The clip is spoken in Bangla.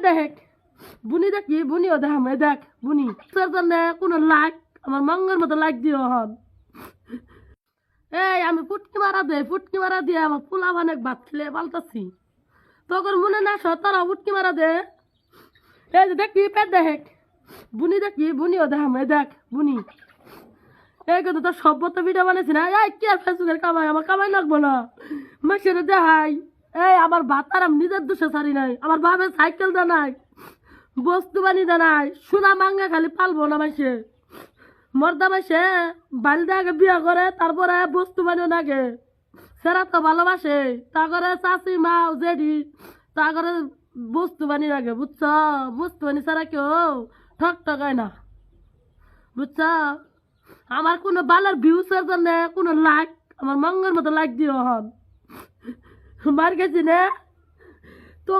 দেখ বুনি দেখি বুনিও দেখ আমি দেখ বুনি তোর জন্য কোনো লাইক আমার মঙ্গের মতো লাইক দিও হন এই আমি ফুটকি মারা দিয়ে আমার পোলা অনেক ভাত খেলে পাল্টাচ্ছি তোর মনে না সতারা ফুটকি মারা দে এই যে দেখি পেট দেখ বুনি দেখি বুনিও দেখ আমি দেখ বুনি এই কিন্তু তোর সভ্যতা ভিডিও বানাইছি না এই কি আর ফেসবুকের কামাই আমার কামাই লাগবো না মাসের দেখাই এই আমার ভাত আর আমি নিজের দোষে ছাড়ি নাই আমার বাবার সাইকেল দে নাই বস্তু বানি দে নাই সোনা মাঙ্গা খালি পালবো না মাসে মর্দা মাসে বালিদা আগে বিয়া করে তারপরে বস্তু বানিও নাগে সেরা তো ভালোবাসে তা করে চাষি মাও জেডি তা করে বস্তু বানি নাগে বুঝছ বস্তু বানি ছাড়া কেউ ঠক ঠকায় না বুঝছ আমার কোনো বালার ভিউসের জন্য কোনো লাইক আমার মঙ্গের মতো লাইক দিও হন মার গেছি না তো